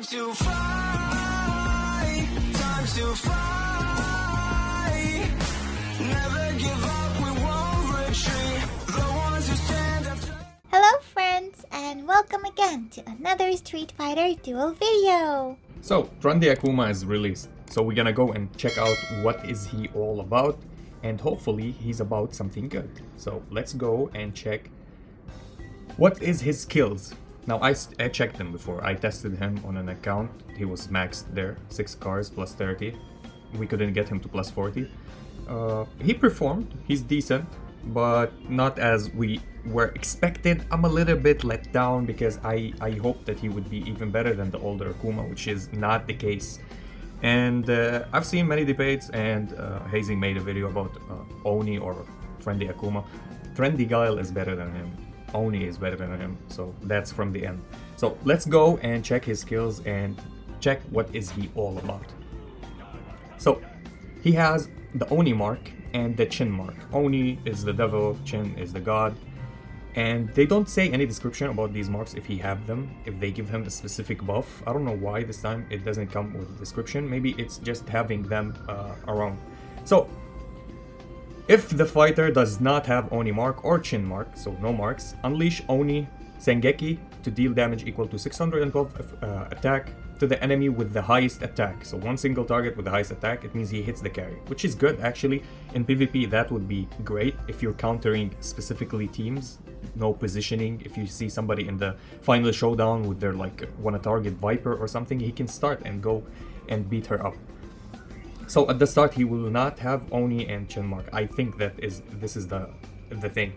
Time to fly, time to fly. Never give up, we won't retreat. The ones who stand up. Hello friends, and welcome again to another Street Fighter Duel video. So, Trendy Akuma is released, so we're gonna go and check out what is he all about, and hopefully he's about something good. So let's go and check what is his skills. Now I checked him before, I tested him on an account, he was maxed there, 6 cars plus 30, we couldn't get him to plus 40. He performed, he's decent, but not as we were expected. I'm a little bit let down because I hoped that he would be even better than the older Akuma, which is not the case. And I've seen many debates, and Hazing made a video about Oni or Trendy Akuma. Trendy Guile is better than him, Oni is better than him, so that's from the end. So let's go and check his skills and check what is he all about. So he has the Oni mark and the Chin mark. Oni is the devil, Chin is the god. And they don't say any description about these marks if he have them, if they give him a specific buff. I don't know why this time it doesn't come with a description. Maybe it's just having them around. So if the fighter does not have Oni mark or Chin mark, so no marks, unleash Oni Sengeki to deal damage equal to 612 attack to the enemy with the highest attack. So one single target with the highest attack, it means he hits the carry, which is good actually. In PvP that would be great if you're countering specifically teams, no positioning. If you see somebody in the final showdown with their wanna target Viper or something, he can start and go and beat her up. So at the start he will not have Oni and Chin mark. I think this is the thing.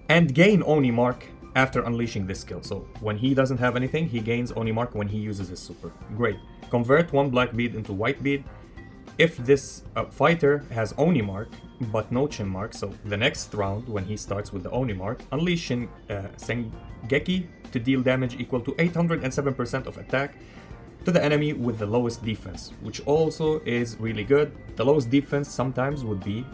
And gain Oni mark after unleashing this skill. So when he doesn't have anything, he gains Oni mark when he uses his super. Great. Convert one black bead into white bead. If this fighter has Oni mark but no Chin mark, so the next round when he starts with the Oni mark, unleash Sengeki to deal damage equal to 807% of attack to the enemy with the lowest defense, which also is really good. The lowest defense sometimes would be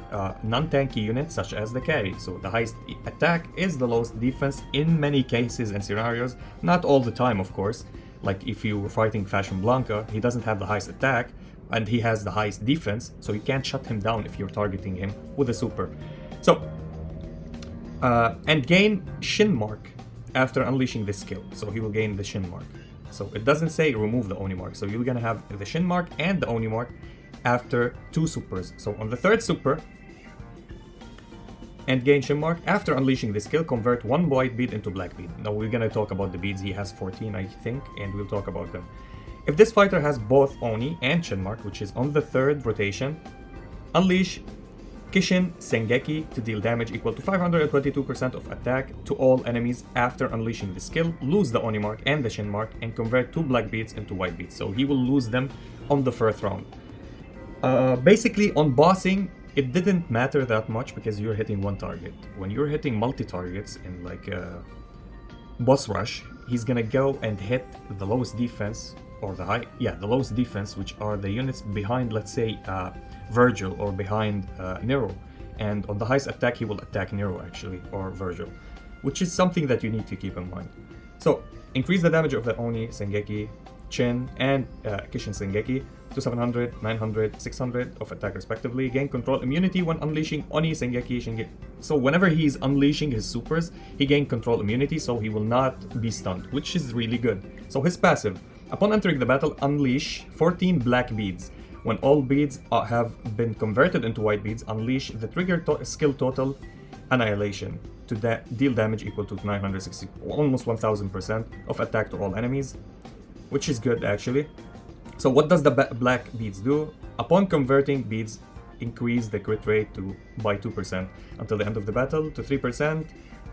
non-tanky units such as the carry. So the highest attack is the lowest defense in many cases and scenarios, not all the time of course. Like if you were fighting Fashion Blanca, he doesn't have the highest attack and he has the highest defense, so you can't shut him down if you're targeting him with a super. So and gain Shin mark after unleashing this skill, so he will gain the Shin mark. So it doesn't say remove the Oni mark, so you're gonna have the Shin mark and the Oni mark after 2 supers. So on the 3rd super, and gain Shin mark, after unleashing this skill, convert one white bead into black bead. Now we're gonna talk about the beads, he has 14 I think, and we'll talk about them. If this fighter has both Oni and Chin mark, which is on the 3rd rotation, unleash Kishin Sengeki to deal damage equal to 522% of attack to all enemies after unleashing the skill, lose the Oni mark and the Shin mark, and convert 2 black beads into white beads. So he will lose them on the 1st round. Basically on bossing, it didn't matter that much because you're hitting one target. When you're hitting multi-targets in boss rush, he's gonna go and hit the lowest defense, or the lowest defense, which are the units behind, let's say, Virgil or behind Nero. And on the highest attack, he will attack Nero actually, or Virgil, which is something that you need to keep in mind. So increase the damage of the Oni Sengeki, Chin, and Kishin Sengeki to 700, 900, 600 of attack respectively. Gain control immunity when unleashing Oni Sengeki, Shingeki. So whenever he's unleashing his supers, he gains control immunity, so he will not be stunned, which is really good. So his passive, upon entering the battle, unleash 14 black beads. When all beads have been converted into white beads, unleash the trigger skill total annihilation to deal damage equal to 960, almost 1000% of attack to all enemies, which is good actually. So what does the black beads do? Upon converting beads, increase the crit rate by 2% until the end of the battle to 3%,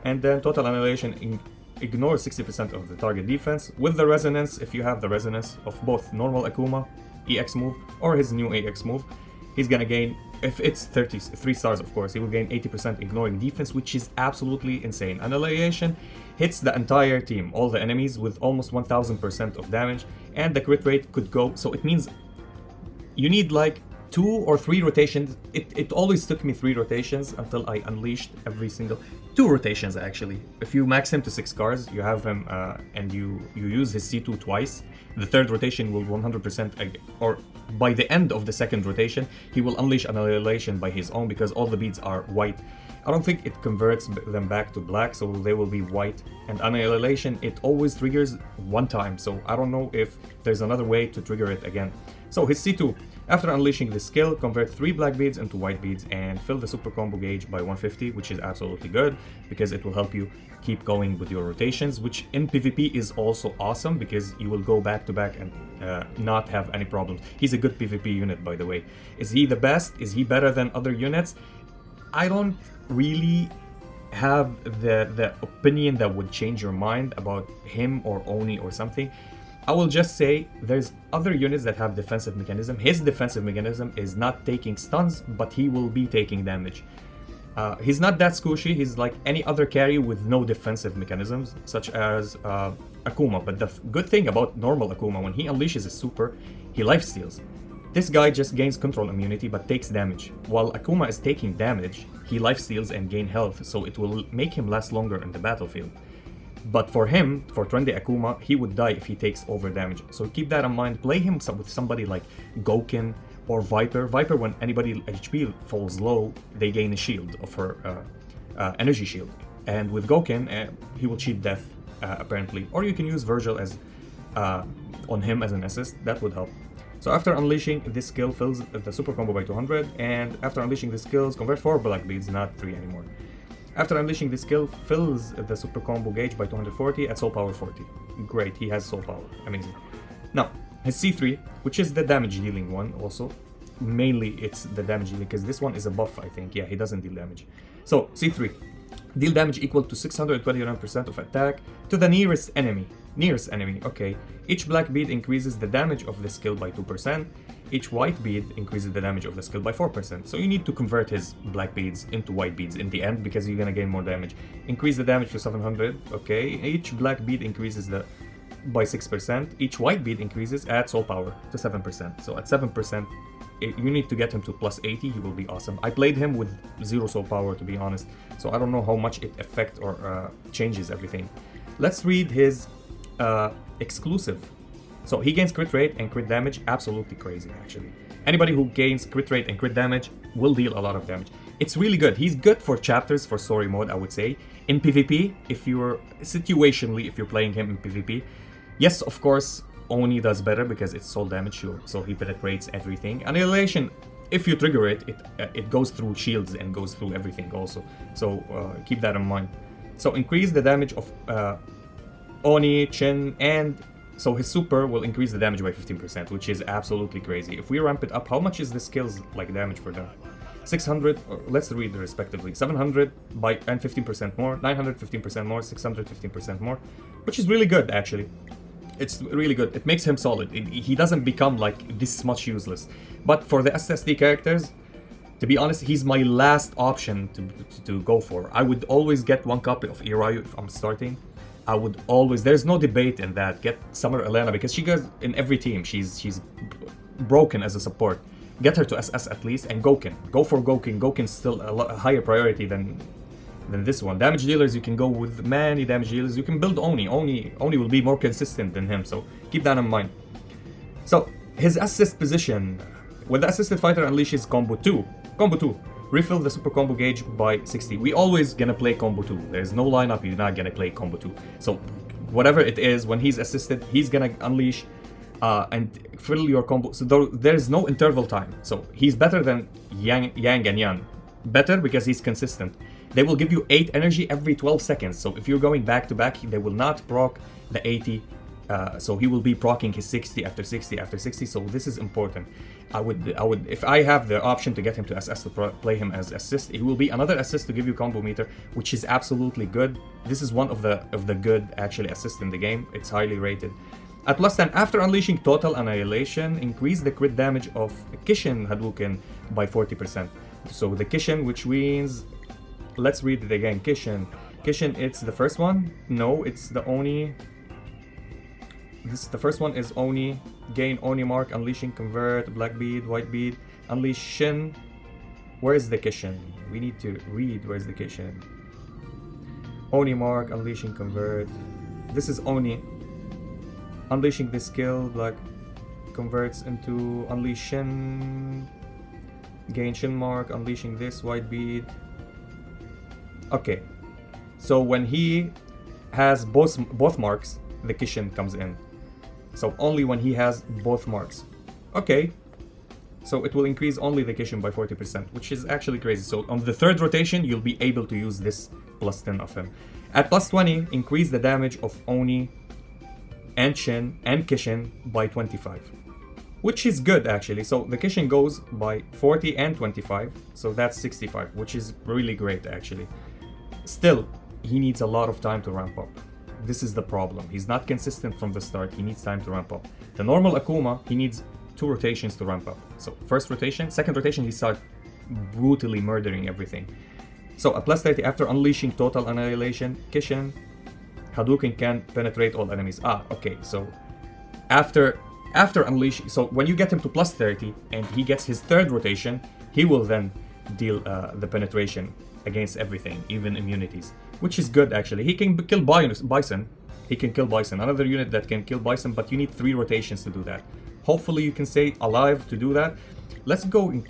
and then total annihilation ignore 60% of the target defense. With the resonance, if you have the resonance of both normal Akuma EX move or his new AX move, he's gonna gain, if it's 3 stars of course, he will gain 80% ignoring defense, which is absolutely insane. Annihilation hits the entire team, all the enemies, with almost 1000% of damage, and the crit rate could go, so it means you need 2 or 3 rotations. It always took me 3 rotations until I unleashed every single 2 rotations actually. If you max him to 6 cards, you have him and you use his C2 twice. The third rotation will 100% or by the end of the second rotation, he will unleash Annihilation by his own because all the beads are white. I don't think it converts them back to black, so they will be white. And Annihilation, it always triggers one time, so I don't know if there's another way to trigger it again. So his C2, after unleashing this skill, convert 3 black beads into white beads and fill the super combo gauge by 150, which is absolutely good because it will help you keep going with your rotations, which in PvP is also awesome because you will go back to back and not have any problems. He's a good PvP unit, by the way. Is he the best? Is he better than other units? I don't really have the opinion that would change your mind about him or Oni or something. I will just say there's other units that have defensive mechanism. His defensive mechanism is not taking stuns, but he will be taking damage. He's not that squishy. He's like any other carry with no defensive mechanisms, such as Akuma. But the good thing about normal Akuma, when he unleashes his super, he lifesteals. This guy just gains control immunity but takes damage. While Akuma is taking damage, he lifesteals and gain health, so it will make him last longer in the battlefield. But for him, for Trendy Akuma, he would die if he takes over damage. So keep that in mind. Play him with somebody like Gouken or Viper. Viper, when anybody HP falls low, they gain a shield of her energy shield. And with Gouken, he will cheat death, apparently. Or you can use Virgil as on him as an assist. That would help. So after unleashing this skill, fills the super combo by 200, and after unleashing the skills, convert 4 black beads, not 3 anymore. After unleashing this skill, fills the super combo gauge by 240 at soul power 40. Great, he has soul power, amazing. Now, his C3, which is the damage dealing one also. Mainly it's the damage dealing, because this one is a buff, I think. Yeah, he doesn't deal damage. So, C3. Deal damage equal to 629% of attack to the nearest enemy. Nearest enemy, okay. Each black bead increases the damage of the skill by 2%. Each white bead increases the damage of the skill by 4%. So you need to convert his black beads into white beads in the end because you're gonna gain more damage. Increase the damage to 700, okay. Each black bead increases by 6%. Each white bead increases at soul power to 7%. So at 7%, you need to get him to plus 80, he will be awesome. I played him with 0 soul power, to be honest, so I don't know how much it affects or changes everything. Let's read his exclusive. So he gains crit rate and crit damage, absolutely crazy actually. Anybody who gains crit rate and crit damage will deal a lot of damage. It's really good. He's good for chapters, for story mode, I would say. In PvP, if you're playing him in PvP, yes, of course, Oni does better because it's soul damage, so he penetrates everything. Annihilation, if you trigger it, it goes through shields and goes through everything also. So keep that in mind. So increase the damage of Oni, Chin, and so his super will increase the damage by 15%, which is absolutely crazy. If we ramp it up, how much is the skills like damage for them? 600, let's read respectively. 700 and 15% more, 900 15% more, 600 15% more, which is really good actually. It's really good. It makes him solid. He doesn't become like this much useless. But for the SSD characters, to be honest, he's my last option to go for. I would always get one copy of Irayu if I'm starting. I would always, there's no debate in that, get Summer Elena because she goes in every team. She's broken as a support. Get her to SS at least, and Gouken. Go for Gouken. Gouken's still a higher priority than this one. Damage dealers, you can go with many damage dealers. You can build Oni. Oni will be more consistent than him, so keep that in mind. So, his assist position. When the assisted fighter unleashes combo 2, refill the super combo gauge by 60. We always gonna play combo 2. There's no lineup you're not gonna play combo 2. So, whatever it is, when he's assisted, he's gonna unleash and fill your combo. So there's no interval time. So he's better than Yang and Yan. Better because he's consistent. They will give you 8 energy every 12 seconds. So if you're going back to back, they will not proc the 80. So he will be proccing his 60 after 60 after 60. So this is important. I would, if I have the option to get him to SS to play him as assist, he will be another assist to give you combo meter, which is absolutely good. This is one of the good actually assists in the game. It's highly rated. At plus 10, after unleashing total annihilation, increase the crit damage of Kishin Hadouken by 40%. So the Kishin, which means, let's read it again. Kishin, it's the first one. No, it's the Oni. The first one is Oni. Gain Oni mark, unleashing, convert, black bead, white bead. Unleash Shin. Where's the Kishin? We need to read where's the Kishin. Oni Mark, Unleashing Convert. This is Oni. Unleashing this skill, like, converts into Unleash Shin. Gain Shin Mark, unleashing this White Bead. Okay. So when he has both marks, the Kishin comes in. So only when he has both marks. Okay. So it will increase only the Kishin by 40%, which is actually crazy. So on the third rotation, you'll be able to use this plus 10 of him. At plus 20, increase the damage of Oni and Shin and Kishin by 25. Which is good actually. So the Kishin goes by 40 and 25. So that's 65, which is really great actually. Still, he needs a lot of time to ramp up. This is the problem. He's not consistent from the start. He needs time to ramp up. The normal Akuma, he needs 2 rotations to ramp up. So first rotation, second rotation, he starts brutally murdering everything. So at plus 30, after unleashing total annihilation, Kishin Hadouken can penetrate all enemies. Okay. So after unleashing, so when you get him to plus 30 and he gets his third rotation, he will then deal the penetration against everything, even immunities, which is good actually. He can kill Bison. He can kill Bison, another unit that can kill Bison, but you need 3 rotations to do that. Hopefully you can stay alive to do that. Let's go and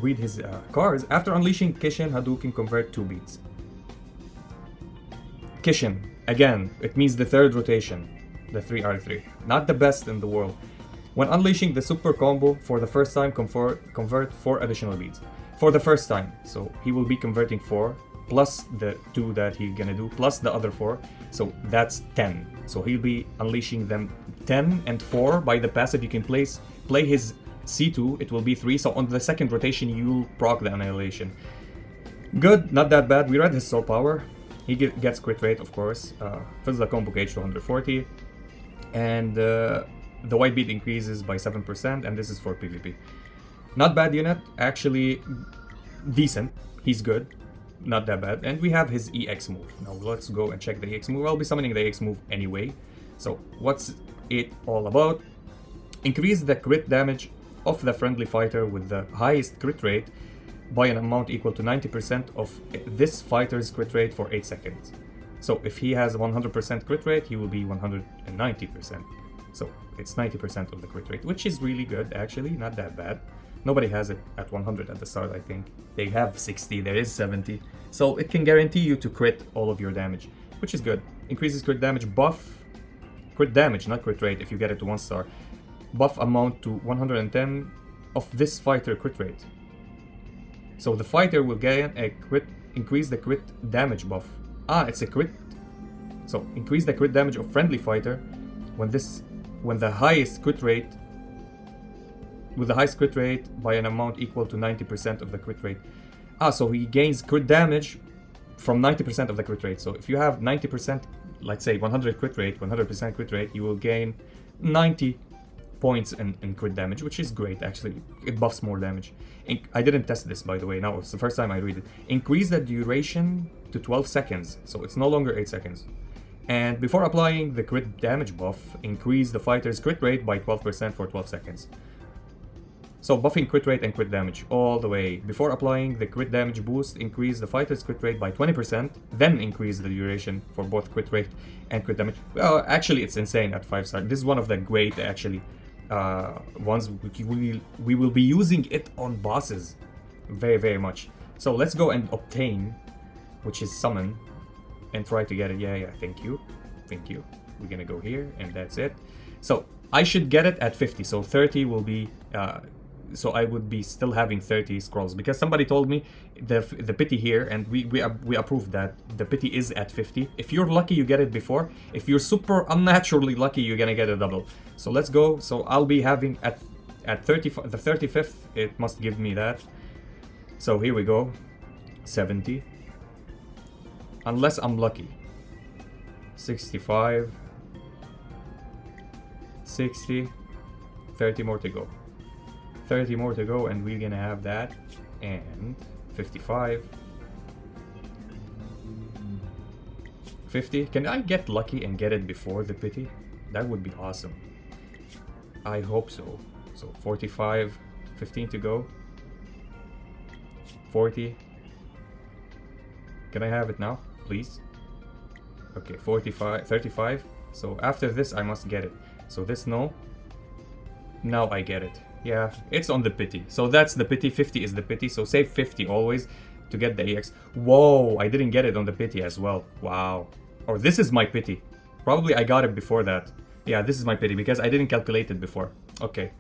read his cards. After unleashing Kishin, Hadouken convert 2 beats. Kishin, again, it means the third rotation, the 3R3. Not the best in the world. When unleashing the super combo for the first time, convert 4 additional beats. For the first time, so he will be converting 4, plus the 2 that he's gonna do, plus the other 4, so that's 10. So he'll be unleashing them 10 and 4 by the passive. You can play his C2, it will be 3, so on the second rotation you'll proc the annihilation. Good, not that bad. We read his soul power. He gets crit rate, of course, fills the combo gauge to 140, and the white bead increases by 7%, and this is for PvP. Not bad unit, actually decent. He's good, not that bad. And we have his EX move. Now let's go and check the EX move. I'll be summoning the EX move anyway. So what's it all about? Increase the crit damage of the friendly fighter with the highest crit rate by an amount equal to 90% of this fighter's crit rate for 8 seconds. So if he has 100% crit rate, he will be 190%. So it's 90% of the crit rate, which is really good actually, not that bad. Nobody has it at 100 at the start, I think. They have 60, there is 70. So it can guarantee you to crit all of your damage, which is good. Increases crit damage buff. Crit damage, not crit rate, if you get it to 1 star. Buff amount to 110 of this fighter crit rate. So the fighter will gain a crit, increase the crit damage buff. It's a crit. So increase the crit damage of friendly fighter when the highest crit rate, with the highest crit rate by an amount equal to 90% of the crit rate. So he gains crit damage from 90% of the crit rate. So if you have 90%, let's say 100 crit rate, 100% crit rate, you will gain 90 points in crit damage, which is great actually. It buffs more damage. I didn't test this, by the way. Now it's the first time I read it. Increase the duration to 12 seconds, so it's no longer 8 seconds. And before applying the crit damage buff, increase the fighter's crit rate by 12% for 12 seconds. So buffing crit rate and crit damage all the way. Before applying the crit damage boost, increase the fighter's crit rate by 20%, then increase the duration for both crit rate and crit damage. Well, actually it's insane at 5 star. This is one of the great actually ones. We will be using it on bosses very, very much. So let's go and obtain, which is summon, and try to get it. Yeah, thank you. We're gonna go here, and that's it. So I should get it at 50, so 30 will be so I would be still having 30 scrolls, because somebody told me the pity here, and we approved that the pity is at 50. If you're lucky, you get it before. If you're super unnaturally lucky, you're gonna get a double. So let's go. So I'll be having at 30, the 35th, it must give me that. So here we go, 70. Unless I'm lucky. 65, 60, 30 more to go. 30 more to go, and we're gonna have that. And 55, 50. Can I get lucky and get it before the pity? That would be awesome. I hope so. So 45, 15 to go. 40. Can I have it now, please? Okay, 45, 35. So after this, I must get it. So this, no. Now I get it. Yeah, it's on the pity. So that's the pity. 50 is the pity. So save 50 always to get the EX. Whoa, I didn't get it on the pity as well. Wow. Or this is my pity. Probably I got it before that. Yeah, this is my pity because I didn't calculate it before. Okay.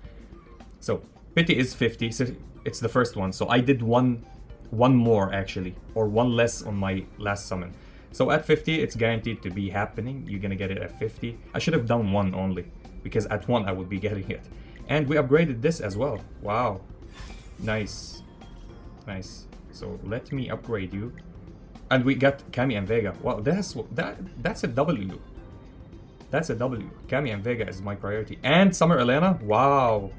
So pity is 50. So it's the first one. So I did one more actually, or one less on my last summon. So at 50, it's guaranteed to be happening. You're gonna get it at 50. I should have done one only, because at 1 I would be getting it. And we upgraded this as well. Wow. Nice. Nice. So let me upgrade you. And we got Kami and Vega. Wow, that's a W. That's a W. Kami and Vega is my priority. And Summer Elena? Wow.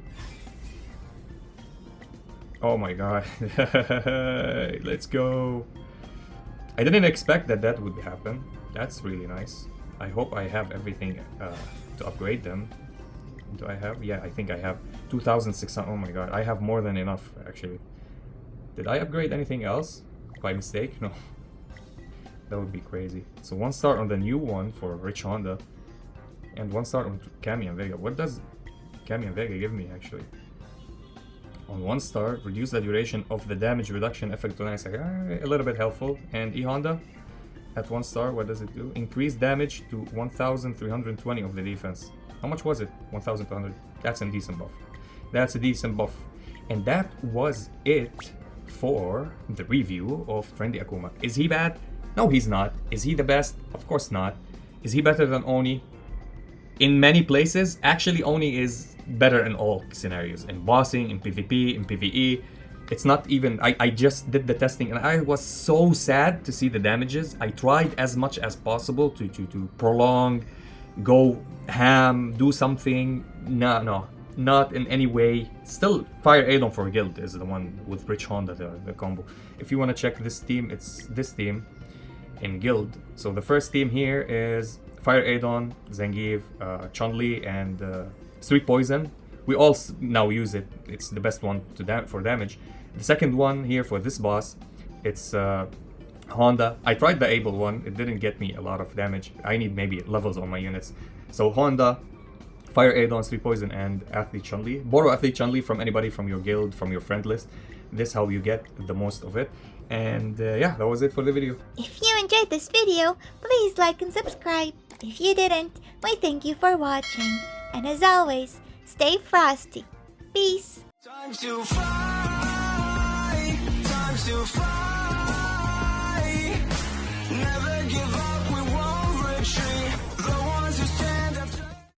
Oh my god. Let's go. I didn't expect that would happen. That's really nice. I hope I have everything to upgrade them. Do I have? Yeah, I think I have 2,600. Oh my god, I have more than enough actually. Did I upgrade anything else by mistake? No. That would be crazy. So 1 star on the new one for Rich Honda. And 1 star on Kami and Vega. What does Kami and Vega give me actually? On 1 star, reduce the duration of the damage reduction effect to 9 seconds. A little bit helpful. And E-Honda, at 1 star, what does it do? Increase damage to 1,320 of the defense. How much was it? 1,200. That's a decent buff. That's a decent buff. And that was it for the review of Trendy Akuma. Is he bad? No, he's not. Is he the best? Of course not. Is he better than Oni? In many places, actually Oni is better in all scenarios. In bossing, in PvP, in PvE. It's not even... I just did the testing and I was so sad to see the damages. I tried as much as possible to prolong, go ham, do something. No, not in any way. Still, Fire Aidon for Guild is the one with Rich Honda, the combo. If you want to check this team, it's this team in Guild. So the first team here is Fire Aidon, Zangief, Chun-Li, and Sweet Poison. We all now use it. It's the best one for damage. The second one here for this boss, it's Honda. I tried the Able one. It didn't get me a lot of damage. I need maybe levels on my units. So Honda, Fire Aidon, Sweet Poison, and Athlete Chun-Li. Borrow Athlete Chun-Li from anybody from your guild, from your friend list. This is how you get the most of it. And yeah, that was it for the video. If you enjoyed this video, please like and subscribe. If you didn't, we thank you for watching. And as always, stay frosty. Peace. Time to fly, time to fly.